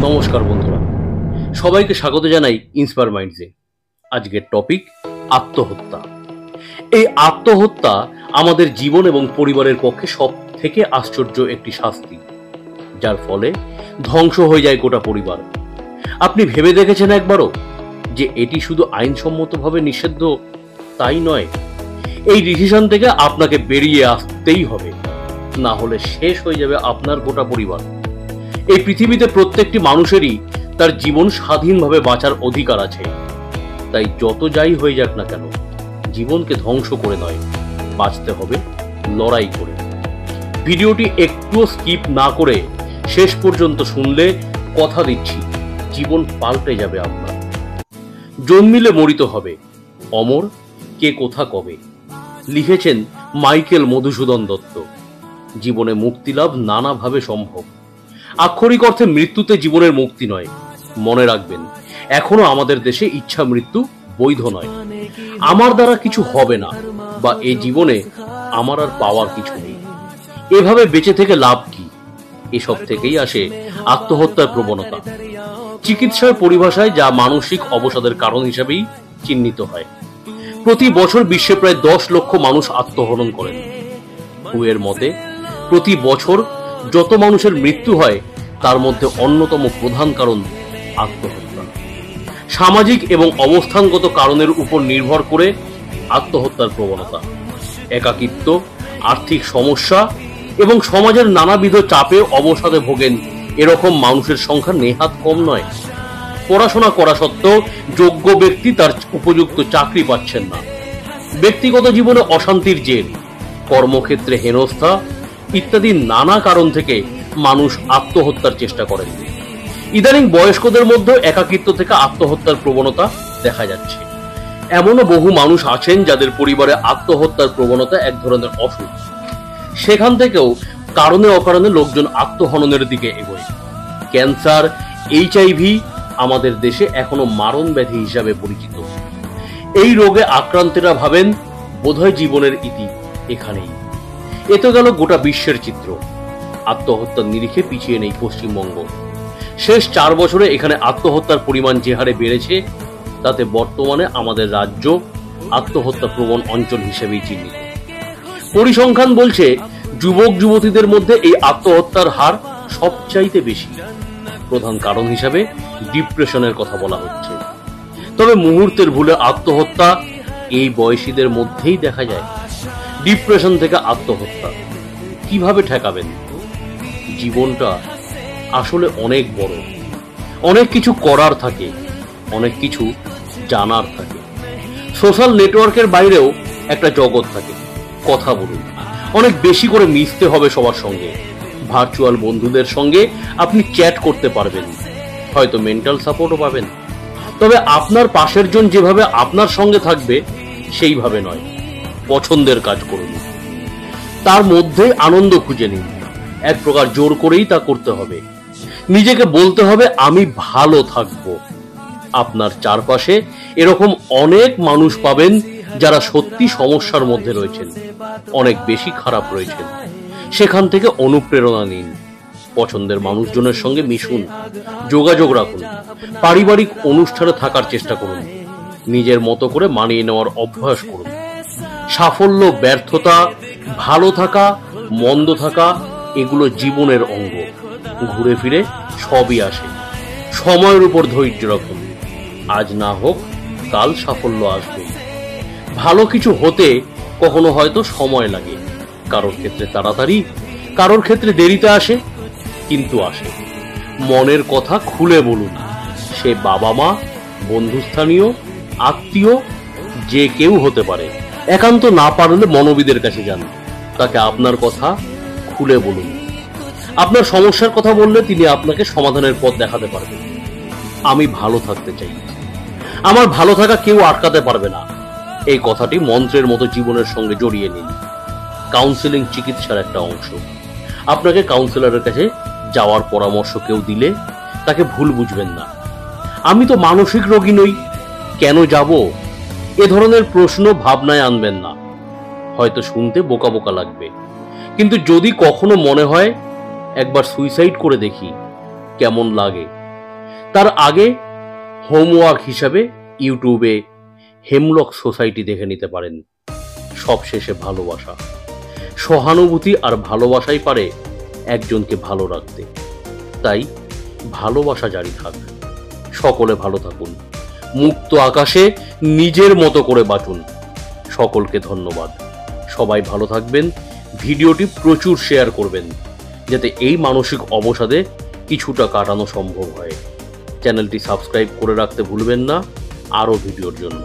নমস্কার বন্ধুরা, সবাইকে স্বাগত জানাই ইন্সপায়ার মাইন্ডসে। আজকের টপিক আত্মহত্যা। এই আত্মহত্যা আমাদের জীবন এবং পরিবারের পক্ষে সব থেকে আশ্চর্য একটি শাস্তি, যার ফলে ধ্বংস হয়ে যায় গোটা পরিবার। আপনি ভেবে দেখেছেন একবারও যে এটি শুধু আইনসম্মতভাবে নিষিদ্ধ? তাই নয়, এই ডিসিশন থেকে আপনাকে বেরিয়ে আসতেই হবে, না হলে শেষ হয়ে যাবে আপনার গোটা পরিবার। এই পৃথিবীতে প্রত্যেকটি মানুষেরই তার জীবন স্বাধীনভাবে বাঁচার অধিকার আছে। তাই যত যাই হয়ে যাক না কেন, জীবনকে ধ্বংস করে নয়, বাঁচতে হবে লড়াই করে। ভিডিওটি একটুও স্কিপ না করে শেষ পর্যন্ত শুনলে কথা দিচ্ছি, জীবন পাল্টে যাবে আপনার। জন্মিলে মরিতে হবে, অমর কে কোথা কবে। লিখেছেন মাইকেল মধুসূদন দত্ত। জীবনে মুক্তিলাভ নানাভাবে সম্ভব। আক্ষরিক অর্থে মৃত্যুতে জীবনের মুক্তি নয়। মনে রাখবেন, এখনো আমাদের দেশে ইচ্ছা মৃত্যু বৈধ নয়। আমার দ্বারা কিছু হবে না বা এই জীবনে আমার আর পাওয়ার কিছু নেই, এভাবে বেঁচে থেকে লাভ কি? এসব থেকেই আসে আত্মহত্যার প্রবণতা। চিকিৎসার পরিভাষায় যা মানসিক অবসাদের কারণ হিসেবেই চিহ্নিত হয়। প্রতি বছর বিশ্বে প্রায় 10 লক্ষ মানুষ আত্মহনন করেন। হুয়ের মতে প্রতি বছর যত মানুষের মৃত্যু হয় তার মধ্যে অন্যতম প্রধান কারণ আত্মহত্যা। সামাজিক এবং অবস্থানগত কারণের উপর নির্ভর করে আত্মহত্যার প্রবণতা, একাকিত্ব, আর্থিক সমস্যা এবং সমাজের নানাবিধ চাপে অবসাদে ভোগেন এরকম মানুষের সংখ্যা নেহাত কম নয়। পড়াশোনা করা সত্ত্বেও যোগ্য ব্যক্তি তার উপযুক্ত চাকরি পাচ্ছেন না। ব্যক্তিগত জীবনে অশান্তির জের, কর্মক্ষেত্রে হেনস্থা ইত্যাদি নানা কারণ থেকে মানুষ আত্মহত্যার চেষ্টা করেন। ইদানিং বয়স্কদের মধ্যে একাকিত্ব থেকে আত্মহত্যার প্রবণতা দেখা যাচ্ছে। এমনও বহু মানুষ আছেন যাদের পরিবারে আত্মহত্যার প্রবণতা এক ধরনের অসুখ। সেখান থেকেও কারণে অকারণে লোকজন আত্মহননের দিকে এগোয়। ক্যান্সার, HIV আমাদের দেশে এখনো মারণ ব্যাধি হিসাবে পরিচিত। এই রোগে আক্রান্তেরা ভাবেন বোধহয় জীবনের ইতি এখানেই। এ তো গেল গোটা বিশ্বের চিত্র। আত্মহত্যার নিরিখে পিছিয়ে নেই পশ্চিমবঙ্গ। শেষ 4 বছরে এখানে আত্মহত্যার পরিমাণ যে হারে বেড়েছে, তাতে বর্তমানে আমাদের রাজ্য আত্মহত্যা প্রবণ অঞ্চল হিসেবেই চিহ্নিত। পরিসংখ্যান বলছে যুবক যুবতীদের মধ্যে এই আত্মহত্যার হার সবচাইতে বেশি। প্রধান কারণ হিসাবে ডিপ্রেশনের কথা বলা হচ্ছে। তবে মুহূর্তের ভুলে আত্মহত্যা এই বয়সীদের মধ্যেই দেখা যায়। ডিপ্রেশন থেকে আত্মহত্যা কিভাবে ঠেকাবেন? জীবনটা আসলে অনেক বড়, অনেক কিছু করার থাকে, অনেক কিছু জানার থাকে। সোশ্যাল নেটওয়ার্কের বাইরেও একটা জগৎ থাকে। কথা বলুন, অনেক বেশি করে মিশতে হবে সবার সঙ্গে। ভার্চুয়াল বন্ধুদের সঙ্গে আপনি চ্যাট করতে পারবেন, হয়তো মেন্টাল সাপোর্টও পাবেন। তবে আপনার পাশের জন যেভাবে আপনার সঙ্গে থাকবে সেইভাবে নয়। পছন্দের কাজ করুন, তার মধ্যে আনন্দ খুঁজে নিন। এক প্রকার জোর করেই তা করতে হবে। নিজেকে বলতে হবে আমি ভালো থাকব। আপনার চারপাশে এরকম অনেক মানুষ পাবেন যারা সত্যি সমস্যার মধ্যে রয়েছেন, অনেক বেশি খারাপ রয়েছেন। সেখান থেকে অনুপ্রেরণা নিন। পছন্দের মানুষজনের সঙ্গে মিশুন, যোগাযোগ রাখুন। পারিবারিক অনুষ্ঠানে থাকার চেষ্টা করুন। নিজের মতো করে মানিয়ে নেওয়ার অভ্যাস করুন। সাফল্য, ব্যর্থতা, ভালো থাকা, মন্দ থাকা এগুলো জীবনের অঙ্গ। ঘুরে ফিরে সবই আসে। সময়ের উপর ধৈর্য রাখুন। আজ না হোক কাল সাফল্য আসবে। ভালো কিছু হতে কখনো হয়তো সময় লাগে। কারোর ক্ষেত্রে তাড়াতাড়ি, কারোর ক্ষেত্রে দেরিতে আসে, কিন্তু আসে। মনের কথা খুলে বলুন। সে বাবা মা, বন্ধুস্থানীয়, আত্মীয়, যে কেউ হতে পারে। একান্ত না পারলে মনোবিদের কাছে যান, তাকে আপনার কথা খুলে বলুন। আপনার সমস্যার কথা বললে তিনি আপনাকে সমাধানের পথ দেখাতে পারবেন। আমি ভালো থাকতে চাই, আমার ভালো থাকা কেউ আটকাতে পারবে না, এই কথাটি মন্ত্রের মতো জীবনের সঙ্গে জড়িয়ে নিন। কাউন্সেলিং চিকিৎসার একটা অংশ। আপনাকে কাউন্সিলরের কাছে যাওয়ার পরামর্শ কেউ দিলে তাকে ভুল বুঝবেন না। আমি তো মানসিক রোগী নই, কেন যাব? এ ধরনের প্রশ্ন ভাবনায় আনবেন না। হয়তো শুনতে বোকা বোকা লাগবে, কিন্তু যদি কখনো মনে হয় একবার সুইসাইড করে দেখি কেমন লাগে, তার আগে হোমওয়ার্ক হিসাবে ইউটিউবে হেমলক সোসাইটি দেখে নিতে পারেন। সবশেষে ভালোবাসা, সহানুভূতি আর ভালোবাসাই পারে একজনকে ভালো রাখতে। তাই ভালোবাসা জারি থাক। সকলে ভালো থাকুন, মুক্ত আকাশে নিজের মতো করে বাঁচুন। সকলকে ধন্যবাদ। সবাই ভালো থাকবেন। ভিডিওটি প্রচুর শেয়ার করবেন যাতে এই মানসিক অবসাদে কিছুটা কাটানো সম্ভব হয়। চ্যানেলটি সাবস্ক্রাইব করে রাখতে ভুলবেন না আরও ভিডিওর জন্য।